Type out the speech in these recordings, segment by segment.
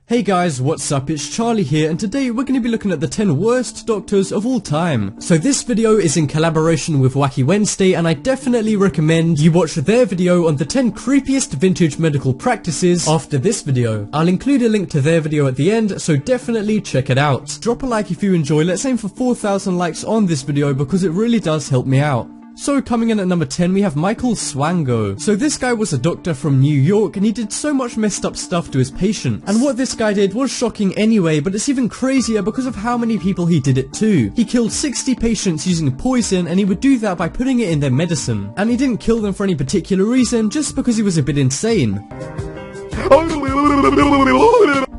Hey guys, what's up? It's Charlie here, and today we're going to be looking at the 10 worst doctors of all time. So this video is in collaboration with Wacky Wednesday, and I definitely recommend you watch their video on the 10 creepiest vintage medical practices after this video. I'll include a link to their video at the end, so definitely check it out. Drop a like if you enjoy. Let's aim for 4,000 likes on this video because it really does help me out. So coming in at number 10 we have Michael Swango. So this guy was a doctor from New York, and he did so much messed up stuff to his patients. And what this guy did was shocking anyway, but it's even crazier because of how many people he did it to. He killed 60 patients using poison, and he would do that by putting it in their medicine. And he didn't kill them for any particular reason, just because he was a bit insane.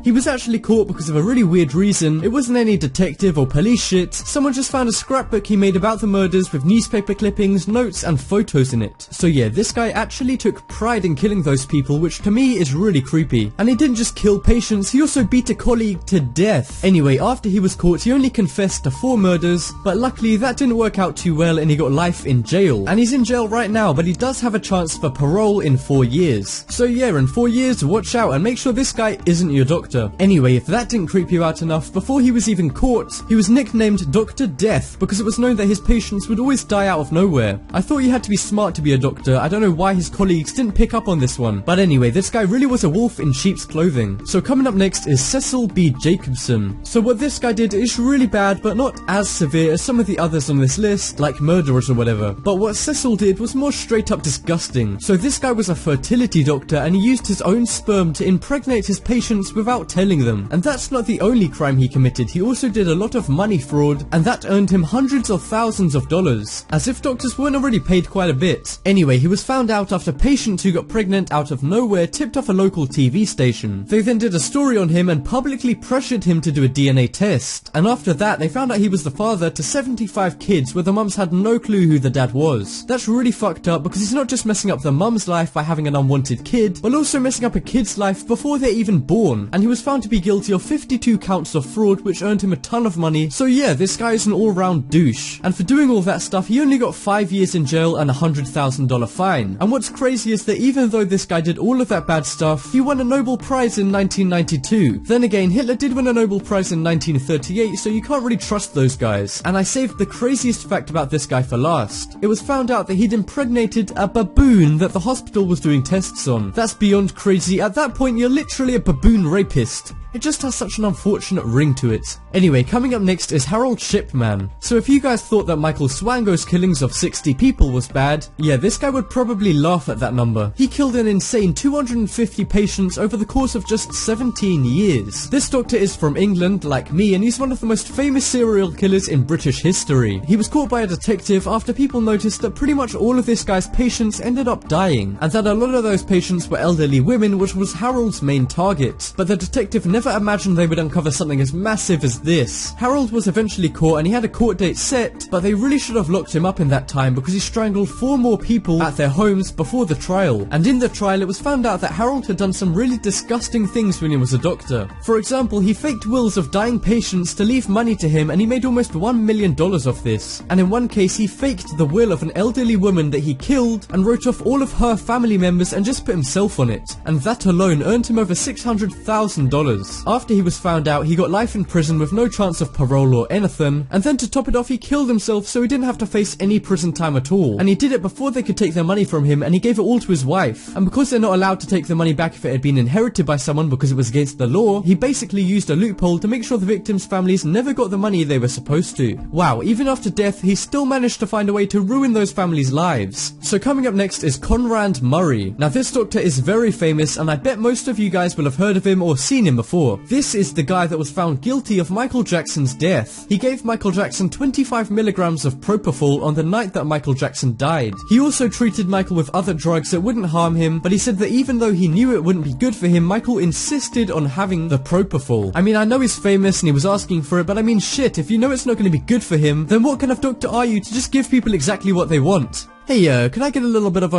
He was actually caught because of a really weird reason. It wasn't any detective or police shit. Someone just found a scrapbook he made about the murders with newspaper clippings, notes, and photos in it. So yeah, this guy actually took pride in killing those people, which to me is really creepy. And he didn't just kill patients, he also beat a colleague to death. Anyway, after he was caught, he only confessed to 4 murders, but luckily that didn't work out too well and he got life in jail. And he's in jail right now, but he does have a chance for parole in 4 years. So yeah, in 4 years, watch out and make sure this guy isn't your doctor. Anyway, if that didn't creep you out enough, before he was even caught, he was nicknamed Dr. Death because it was known that his patients would always die out of nowhere. I thought you had to be smart to be a doctor. I don't know why his colleagues didn't pick up on this one. But anyway, this guy really was a wolf in sheep's clothing. So coming up next is Cecil B. Jacobson. So what this guy did is really bad, but not as severe as some of the others on this list, like murderers or whatever. But what Cecil did was more straight up disgusting. So this guy was a fertility doctor, and he used his own sperm to impregnate his patients without telling them. And that's not the only crime he committed. He also did a lot of money fraud, and that earned him hundreds of thousands of dollars, as if doctors weren't already paid quite a bit. Anyway, he was found out after patients who got pregnant out of nowhere tipped off a local TV station. They then did a story on him and publicly pressured him to do a DNA test. And after that, they found out he was the father to 75 kids where the mums had no clue who the dad was. That's really fucked up because he's not just messing up the mum's life by having an unwanted kid, but also messing up a kid's life before they're even born. And he was found to be guilty of 52 counts of fraud, which earned him a ton of money. So yeah, this guy is an all-round douche. And for doing all that stuff, he only got 5 years in jail and a $100,000 fine. And what's crazy is that even though this guy did all of that bad stuff, he won a Nobel Prize in 1992. Then again, Hitler did win a Nobel Prize in 1938, so you can't really trust those guys. And I saved the craziest fact about this guy for last. It was found out that he'd impregnated a baboon that the hospital was doing tests on. That's beyond crazy. At that point, you're literally a baboon rapist. It just has such an unfortunate ring to it. Anyway, coming up next is Harold Shipman. So if you guys thought that Michael Swango's killings of 60 people was bad, yeah, this guy would probably laugh at that number. He killed an insane 250 patients over the course of just 17 years. This doctor is from England, like me, and he's one of the most famous serial killers in British history. He was caught by a detective after people noticed that pretty much all of this guy's patients ended up dying, and that a lot of those patients were elderly women, which was Harold's main target. But the detective never imagined they would uncover something as massive as this. Harold was eventually caught and he had a court date set, but they really should have locked him up in that time because he strangled 4 more people at their homes before the trial. And in the trial, it was found out that Harold had done some really disgusting things when he was a doctor. For example, he faked wills of dying patients to leave money to him, and he made almost $1 million off this. And in one case, he faked the will of an elderly woman that he killed and wrote off all of her family members and just put himself on it. And that alone earned him over $600,000. After he was found out, he got life in prison with no chance of parole or anything, and then to top it off, he killed himself so he didn't have to face any prison time at all. And he did it before they could take their money from him, and he gave it all to his wife. And because they're not allowed to take the money back if it had been inherited by someone because it was against the law, he basically used a loophole to make sure the victims' families never got the money they were supposed to. Wow, even after death, he still managed to find a way to ruin those families' lives. So coming up next is Conrad Murray. Now this doctor is very famous, and I bet most of you guys will have heard of him or seen him before. This is the guy that was found guilty of Michael Jackson's death. He gave Michael Jackson 25 milligrams of propofol on the night that Michael Jackson died. He also treated Michael with other drugs that wouldn't harm him, but he said that even though he knew it wouldn't be good for him, Michael insisted on having the propofol. I mean, I know he's famous and he was asking for it, but I mean shit, if you know it's not going to be good for him, then what kind of doctor are you to just give people exactly what they want? Hey, can I get a little bit of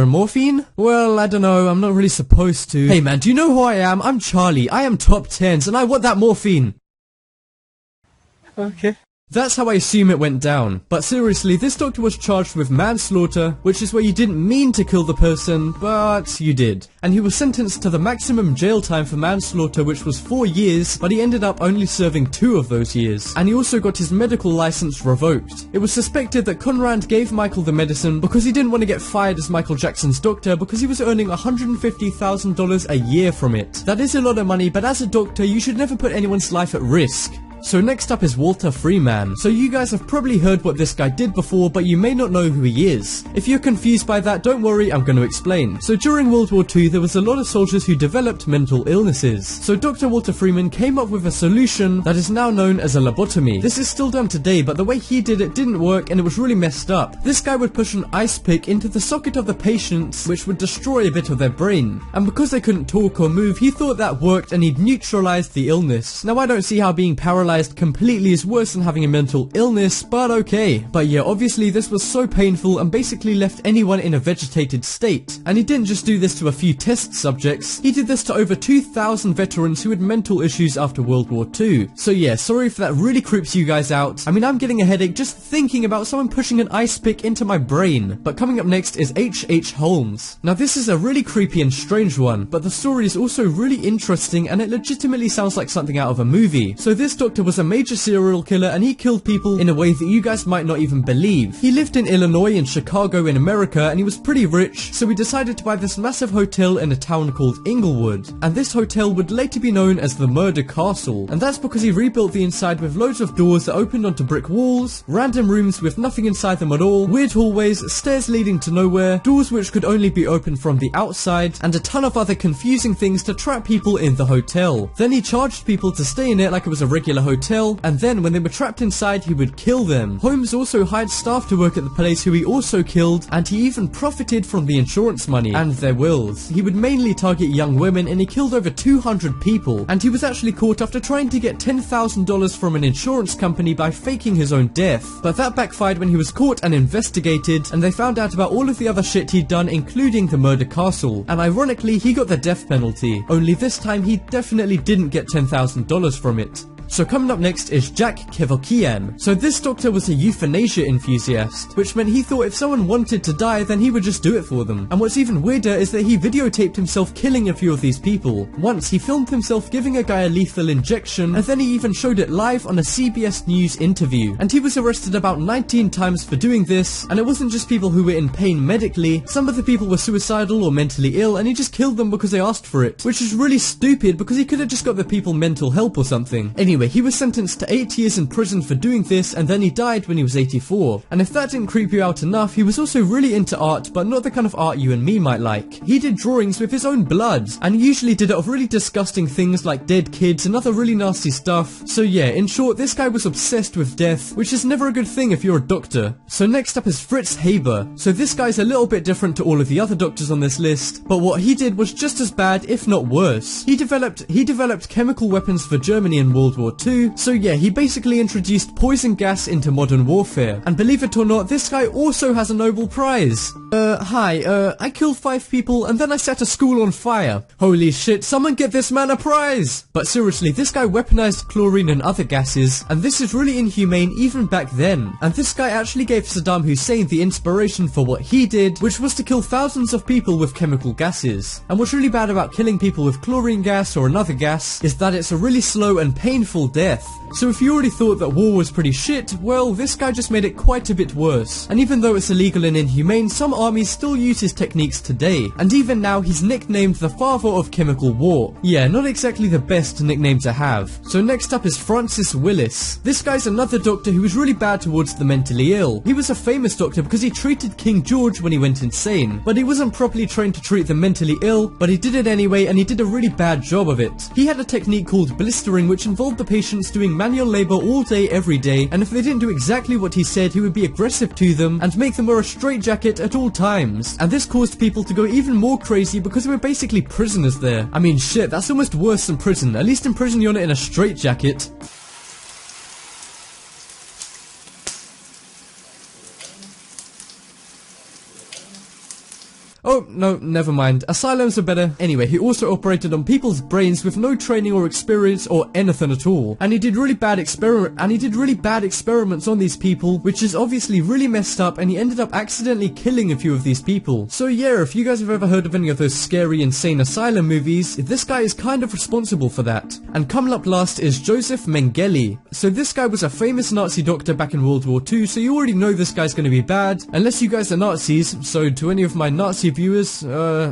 morphine? Well, I don't know, I'm not really supposed to. Hey man, do you know who I am? I'm Charlie, I am top 10s, and I want that morphine. Okay. That's how I assume it went down. But seriously, this doctor was charged with manslaughter, which is where you didn't mean to kill the person, but you did. And he was sentenced to the maximum jail time for manslaughter, which was 4 years, but he ended up only serving 2 of those years. And he also got his medical license revoked. It was suspected that Conrad gave Michael the medicine because he didn't want to get fired as Michael Jackson's doctor because he was earning $150,000 a year from it. That is a lot of money, but as a doctor, you should never put anyone's life at risk. So next up is Walter Freeman. So you guys have probably heard what this guy did before, but you may not know who he is. If you're confused by that, don't worry, I'm going to explain. So during World War II, there was a lot of soldiers who developed mental illnesses. So Dr. Walter Freeman came up with a solution that is now known as a lobotomy. This is still done today, but the way he did it didn't work and it was really messed up. This guy would push an ice pick into the socket of the patient, which would destroy a bit of their brain. And because they couldn't talk or move, he thought that worked and he'd neutralized the illness. Now I don't see how being paralyzed completely is worse than having a mental illness, but okay. But yeah, obviously this was so painful and basically left anyone in a vegetated state. And he didn't just do this to a few test subjects, he did this to over 2,000 veterans who had mental issues after World War II. So yeah, sorry if that really creeps you guys out. I mean, I'm getting a headache just thinking about someone pushing an ice pick into my brain. But coming up next is H.H. Holmes. Now this is a really creepy and strange one, but the story is also really interesting and it legitimately sounds like something out of a movie. So this doctor was a major serial killer and he killed people in a way that you guys might not even believe. He lived in Illinois and Chicago in America and he was pretty rich, so he decided to buy this massive hotel in a town called Inglewood. And this hotel would later be known as the Murder Castle, and that's because he rebuilt the inside with loads of doors that opened onto brick walls, random rooms with nothing inside them at all, weird hallways, stairs leading to nowhere, doors which could only be opened from the outside, and a ton of other confusing things to trap people in the hotel. Then he charged people to stay in it like it was a regular hotel, and then when they were trapped inside he would kill them. Holmes also hired staff to work at the place who he also killed, and he even profited from the insurance money and their wills. He would mainly target young women and he killed over 200 people, and he was actually caught after trying to get $10,000 from an insurance company by faking his own death. But that backfired when he was caught and investigated, and they found out about all of the other shit he'd done, including the Murder Castle. And ironically, he got the death penalty, only this time he definitely didn't get $10,000 from it. So coming up next is Jack Kevorkian. So this doctor was a euthanasia enthusiast, which meant he thought if someone wanted to die, then he would just do it for them. And what's even weirder is that he videotaped himself killing a few of these people. Once he filmed himself giving a guy a lethal injection, and then he even showed it live on a CBS News interview. And he was arrested about 19 times for doing this, and it wasn't just people who were in pain medically, some of the people were suicidal or mentally ill, and he just killed them because they asked for it, which is really stupid because he could have just got the people mental help or something. Anyway, he was sentenced to 8 years in prison for doing this, and then he died when he was 84. And if that didn't creep you out enough, he was also really into art, but not the kind of art you and me might like. He did drawings with his own blood, and he usually did it of really disgusting things like dead kids and other really nasty stuff. So yeah, in short, this guy was obsessed with death, which is never a good thing if you're a doctor. So next up is Fritz Haber. So this guy's a little bit different to all of the other doctors on this list, but what he did was just as bad, if not worse. He developed chemical weapons for Germany in World War II. So yeah, he basically introduced poison gas into modern warfare. And believe it or not, this guy also has a Nobel Prize. I killed 5 people and then I set a school on fire. Holy shit, someone get this man a prize! But seriously, this guy weaponized chlorine and other gases, and this is really inhumane even back then. And this guy actually gave Saddam Hussein the inspiration for what he did, which was to kill thousands of people with chemical gases. And what's really bad about killing people with chlorine gas or another gas is that it's a really slow and painful death. So if you already thought that war was pretty shit, well, this guy just made it quite a bit worse. And even though it's illegal and inhumane, some armies still use his techniques today. And even now, he's nicknamed the father of chemical war. Yeah, not exactly the best nickname to have. So next up is Francis Willis. This guy's another doctor who was really bad towards the mentally ill. He was a famous doctor because he treated King George when he went insane. But he wasn't properly trained to treat the mentally ill, but he did it anyway, and he did a really bad job of it. He had a technique called blistering, which involved the patients doing manual labor all day every day, and if they didn't do exactly what he said, he would be aggressive to them and make them wear a straitjacket at all times. And this caused people to go even more crazy because they were basically prisoners there. I mean shit, that's almost worse than prison. At least in prison you're not in a straitjacket. Oh, no, never mind. Asylums are better. Anyway, he also operated on people's brains with no training or experience or anything at all. And he did really bad experiments on these people, which is obviously really messed up, and he ended up accidentally killing a few of these people. So yeah, if you guys have ever heard of any of those scary, insane asylum movies, this guy is kind of responsible for that. And coming up last is Joseph Mengele. So this guy was a famous Nazi doctor back in World War II, so you already know this guy's gonna be bad, unless you guys are Nazis. So to any of my Nazi viewers,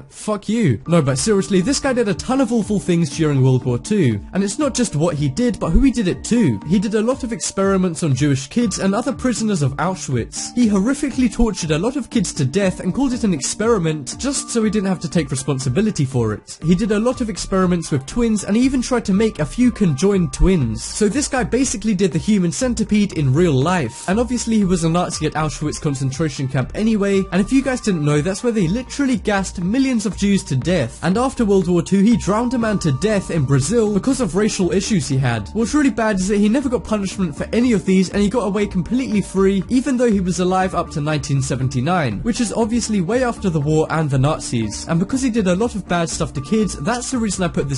fuck you. No, but seriously, this guy did a ton of awful things during World War II, and it's not just what he did, but who he did it to. He did a lot of experiments on Jewish kids and other prisoners of Auschwitz. He horrifically tortured a lot of kids to death and called it an experiment just so he didn't have to take responsibility for it. He did a lot of experiments with twins, and he even tried to make a few conjoined twins. So this guy basically did the human centipede in real life. And obviously he was a Nazi at Auschwitz concentration camp anyway, and if you guys didn't know, that's where they literally gassed millions of Jews to death. And after World War II, he drowned a man to death in Brazil because of racial issues he had. What's really bad is that he never got punishment for any of these, and he got away completely free, even though he was alive up to 1979, which is obviously way after the war and the Nazis. And because he did a lot of bad stuff to kids, that's the reason I put this